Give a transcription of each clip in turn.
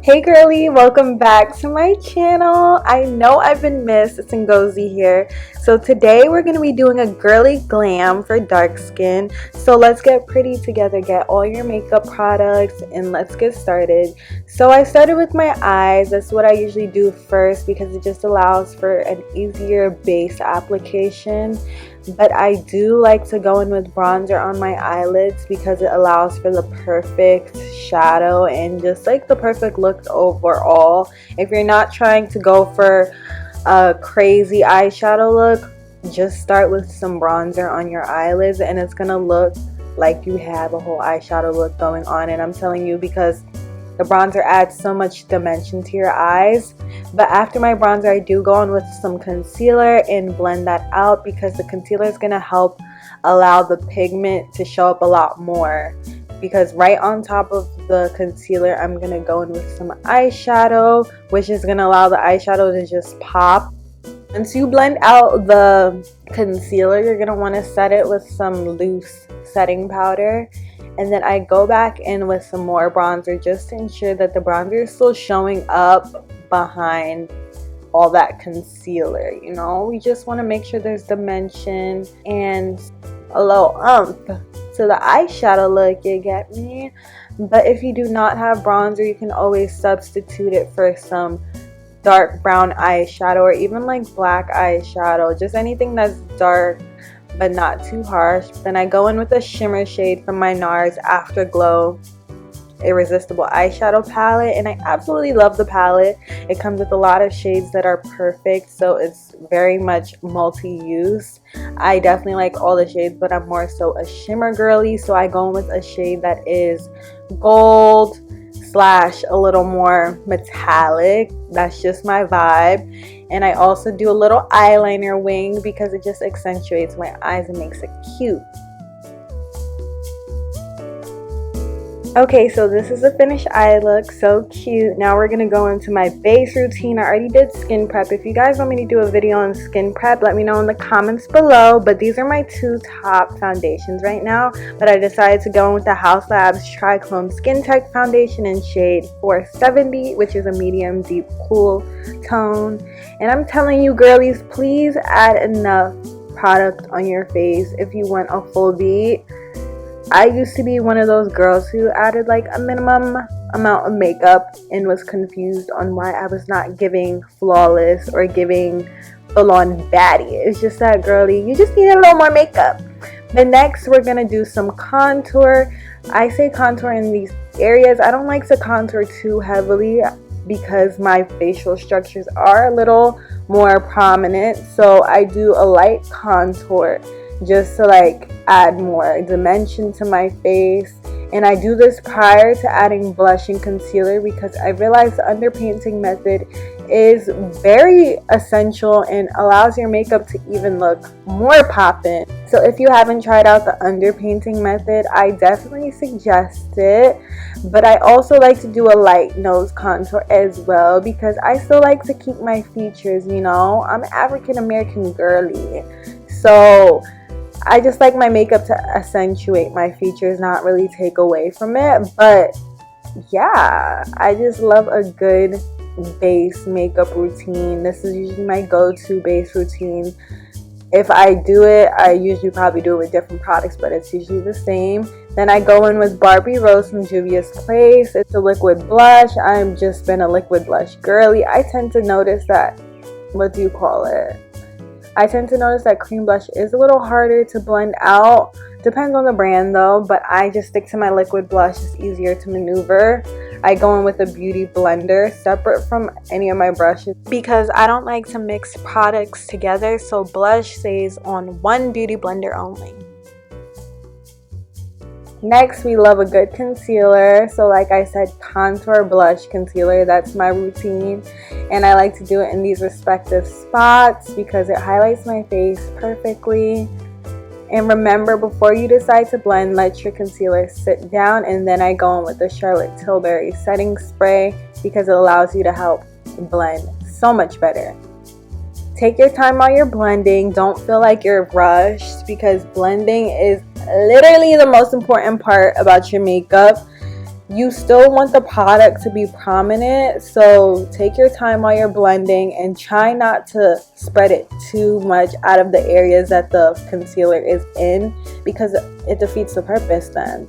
Hey girly, welcome back to my channel. I know I've been missed. It's Ngozi here. So today we're going to be doing a girly glam for dark skin. So let's get pretty together, get all your makeup products, and let's get started. So I started with my eyes. That's what I usually do first because it just allows for an easier base application. But I do like to go in with bronzer on my eyelids because it allows for the perfect shadow and just like the perfect look overall. If you're not trying to go for a crazy eyeshadow look, just start with some bronzer on your eyelids and it's gonna look like you have a whole eyeshadow look going on. And I'm telling you, because the bronzer adds so much dimension to your eyes. But after my bronzer, I do go on with some concealer and blend that out because the concealer is going to help allow the pigment to show up a lot more. Because right on top of the concealer, I'm going to go in with some eyeshadow, which is going to allow the eyeshadow to just pop. Once you blend out the concealer, you're going to want to set it with some loose setting powder. And then I go back in with some more bronzer just to ensure that the bronzer is still showing up behind all that concealer. You know, we just want to make sure there's dimension and a little umph to the eyeshadow look, you get me? But if you do not have bronzer, you can always substitute it for some dark brown eyeshadow or even like black eyeshadow, just anything that's dark but not too harsh. Then I go in with a shimmer shade from my NARS Afterglow Irresistible eyeshadow palette, and I absolutely love the palette. It comes with a lot of shades that are perfect, so it's very much multi-use. I definitely like all the shades, but I'm more so a shimmer girly, so I go in with a shade that is gold slash a little more metallic. That's just my vibe. And I also do a little eyeliner wing because it just accentuates my eyes and makes it cute. Okay, so this is the finished eye look. So cute. Now we're going to go into my base routine. I already did skin prep. If you guys want me to do a video on skin prep, let me know in the comments below. But these are my two top foundations right now. But I decided to go in with the Haus Labs Triclone Skin Tech Foundation in shade 470, which is a medium deep cool tone. And I'm telling you girlies, please add enough product on your face if you want a full beat. I used to be one of those girls who added like a minimum amount of makeup and was confused on why I was not giving flawless or giving full-on baddie. It's just that, girly, you just need a little more makeup. But next we're going to do some contour. I say contour in these areas. I don't like to contour too heavily because my facial structures are a little more prominent. So I do a light contour just to like add more dimension to my face. And I do this prior to adding blush and concealer because I realized the underpainting method is very essential and allows your makeup to even look more poppin'. So if you haven't tried out the underpainting method, I definitely suggest it. But I also like to do a light nose contour as well because I still like to keep my features, you know. I'm an African American girly, so I just like my makeup to accentuate my features, not really take away from it. But yeah, I just love a good base makeup routine. This is usually my go-to base routine. If I do it, I usually probably do it with different products, but it's usually the same. Then I go in with Barbie Rose from Juvias Place. It's a liquid blush. I've just been a liquid blush girly. I tend to notice that, I tend to notice that cream blush is a little harder to blend out. Depends on the brand though, but I just stick to my liquid blush. It's easier to maneuver. I go in with a beauty blender separate from any of my brushes because I don't like to mix products together, so blush stays on one beauty blender only. Next, we love a good concealer. So like I said, contour, blush, concealer, that's my routine. And I like to do it in these respective spots because it highlights my face perfectly. And remember, before you decide to blend, let your concealer sit down. And then I go in with the Charlotte Tilbury setting spray because it allows you to help blend so much better. Take your time while you're blending. Don't feel like you're rushed because blending is literally the most important part about your makeup. you still want the product to be prominent, so take your time while you're blending and try not to spread it too much out of the areas that the concealer is in, because it defeats the purpose then.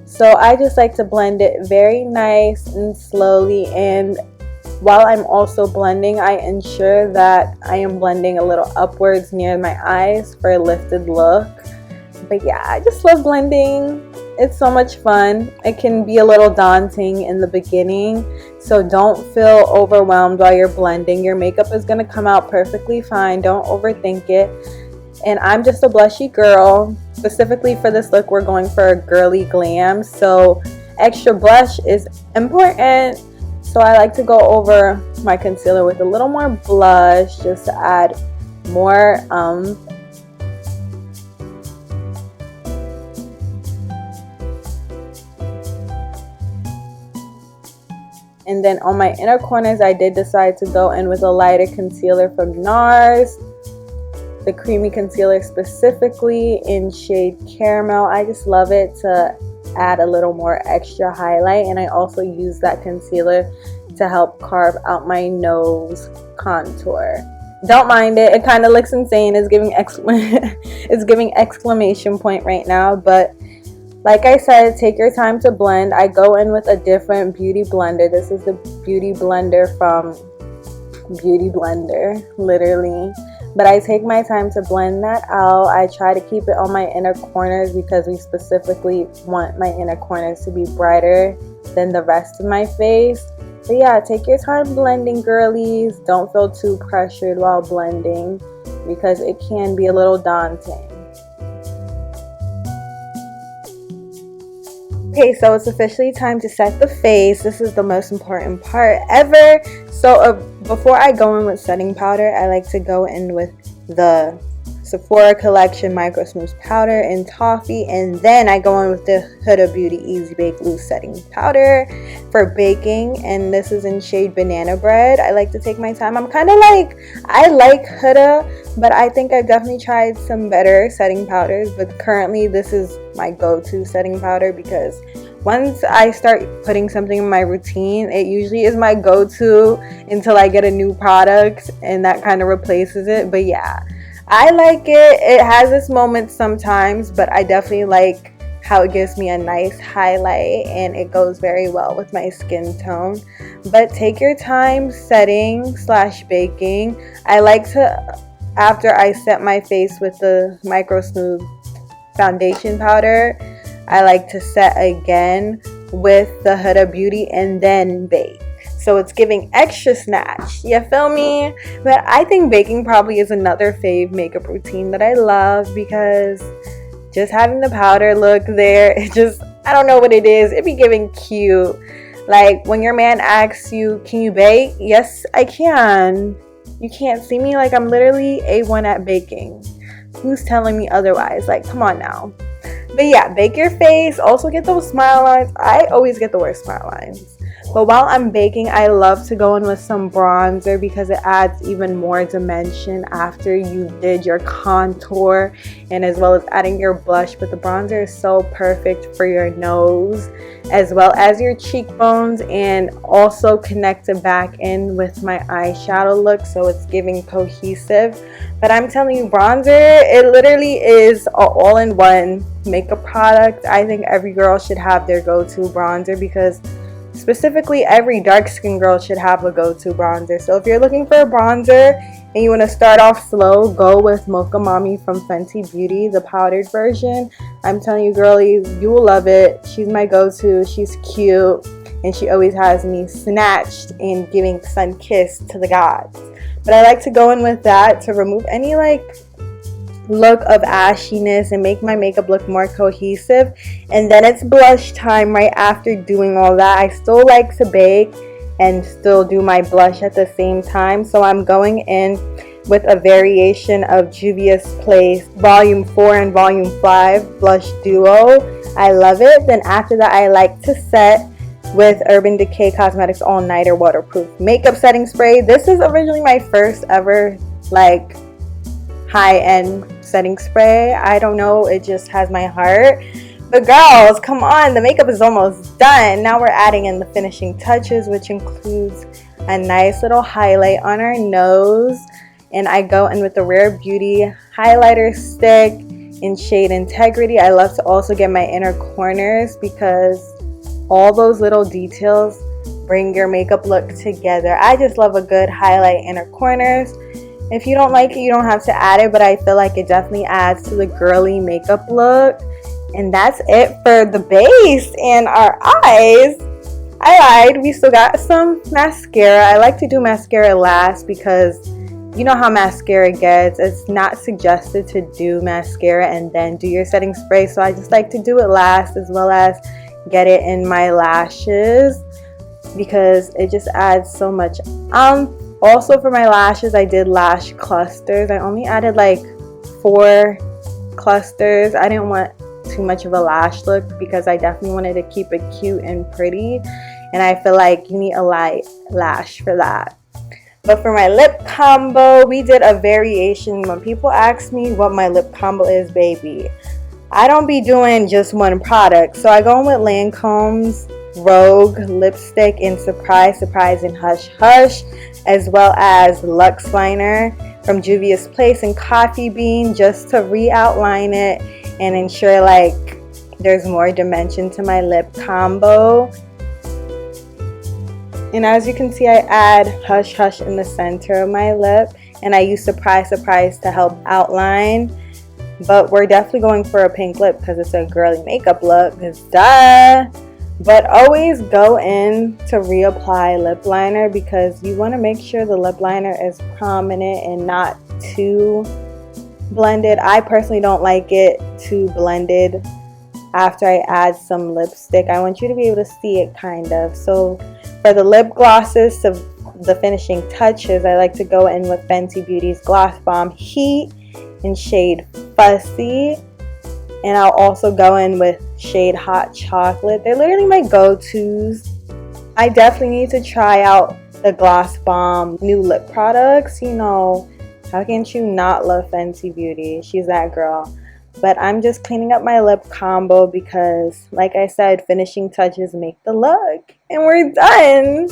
So I just like to blend it very nice and slowly, and while I'm also blending, I ensure that I am blending a little upwards near my eyes for a lifted look. But yeah, I just love blending. It's so much fun. It can be a little daunting in the beginning, so don't feel overwhelmed while you're blending. Your makeup is going to come out perfectly fine. Don't overthink it. And I'm just a blushy girl. Specifically for this look, we're going for a girly glam, so extra blush is important. So I like to go over my concealer with a little more blush just to add more and then on my inner corners, I did decide to go in with a lighter concealer from NARS, the creamy concealer specifically in shade Caramel. I just love it to add a little more extra highlight, and I also use that concealer to help carve out my nose contour. Don't mind it. It kind of looks insane. It's giving it's giving exclamation point right now, but like I said, take your time to blend. I go in with a different beauty blender. This is the beauty blender from Beauty Blender, literally. But I take my time to blend that out. I try to keep it on my inner corners because we specifically want my inner corners to be brighter than the rest of my face. But yeah, take your time blending, girlies. Don't feel too pressured while blending because it can be a little daunting. Okay, so it's officially time to set the face. This is the most important part ever. So before I go in with setting powder, I like to go in with the Sephora collection Microsmooth Powder in Toffee, and then I go in with the Huda Beauty Easy Bake Loose Setting Powder for baking, and this is in shade Banana Bread. I like to take my time. I'm kind of like, I like Huda, but I think I've definitely tried some better setting powders, but currently this is my go-to setting powder because once I start putting something in my routine, it usually is my go-to until I get a new product and that kind of replaces it. But yeah, I like it. It has its moments sometimes, but I definitely like how it gives me a nice highlight and it goes very well with my skin tone. But take your time setting / baking. I like to, after I set my face with the Microsmooth foundation powder, I like to set again with the Huda Beauty and then bake. So it's giving extra snatch. You feel me? But I think baking probably is another fave makeup routine that I love because just having the powder look there, it just, I don't know what it is. It be giving cute. Like when your man asks you, can you bake? Yes, I can. You can't see me, like I'm literally A1 at baking. Who's telling me otherwise? Like, come on now. But yeah, bake your face. Also get those smile lines. I always get the worst smile lines. But while I'm baking, I love to go in with some bronzer because it adds even more dimension after you did your contour and as well as adding your blush. But the bronzer is so perfect for your nose as well as your cheekbones, and also connected back in with my eyeshadow look, so it's giving cohesive. But I'm telling you, bronzer, it literally is an all-in-one makeup product. I think every girl should have their go-to bronzer because specifically every dark skinned girl should have a go-to bronzer. So if you're looking for a bronzer and you want to start off slow, go with Mocha Mami from Fenty Beauty, the powdered version. I'm telling you, girlies, you will love it. She's my go-to. She's cute and she always has me snatched and giving sun kiss to the gods. But I like to go in with that to remove any like look of ashiness and make my makeup look more cohesive. And then it's blush time right after doing all that. I still like to bake and still do my blush at the same time, so I'm going in with a variation of Juvias Place Volume 4 and Volume 5 Blush Duo. I love it. Then after that, I like to set with Urban Decay Cosmetics All Nighter Waterproof Makeup Setting Spray. This is originally my first ever like high-end setting spray. I don't know, it just has my heart. But But girls, come on, the makeup is almost done. Now we're adding in the finishing touches, which includes a nice little highlight on our nose. And I go in with the Rare Beauty highlighter stick in shade Integrity. I love to also get my inner corners because all those little details bring your makeup look together. I just love a good highlight inner corners. If you don't like it, you don't have to add it, but I feel like it definitely adds to the girly makeup look. And that's it for the base and our eyes. I lied, we still got some mascara. I like to do mascara last because you know how mascara gets. It's not suggested to do mascara and then do your setting spray, so I just like to do it last, as well as get it in my lashes because it just adds so much. Also for my lashes, I did lash clusters. I only added like 4 clusters. I didn't want too much of a lash look because I definitely wanted to keep it cute and pretty, and I feel like you need a light lash for that. But for my lip combo, we did a variation. When people ask me what my lip combo is, baby, I don't be doing just one product. So I go in with Lancome's Rogue lipstick in Surprise, and Hush Hush, as well as Luxe Liner from Juvias Place in Coffee Bean, just to re-outline it and ensure like there's more dimension to my lip combo. And as you can see, I add Hush Hush in the center of my lip, and I use Surprise to help outline. But we're definitely going for a pink lip because it's a girly makeup look, because duh. But always go in to reapply lip liner because you want to make sure the lip liner is prominent and not too blended. I personally don't like it too blended after I add some lipstick. I want you to be able to see it kind of. So for the lip glosses, so the finishing touches, I like to go in with Fenty Beauty's Gloss Bomb Heat in shade Fussy. And I'll also go in with shade Hot Chocolate. They're literally my go-tos. I definitely need to try out the Gloss Bomb new lip products. You know, how can you not love Fenty Beauty? She's that girl. But I'm just cleaning up my lip combo because, like I said, finishing touches make the look. And we're done!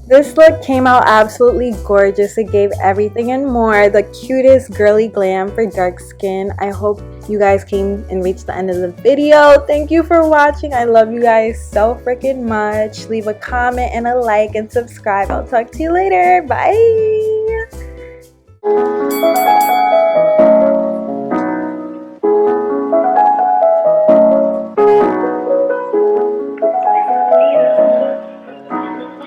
This look came out absolutely gorgeous. It gave everything and more. The cutest girly glam for dark skin. I hope you guys came and reached the end of the video. Thank you for watching. I love you guys so freaking much. Leave a comment and a like and subscribe. I'll talk to you later. Bye!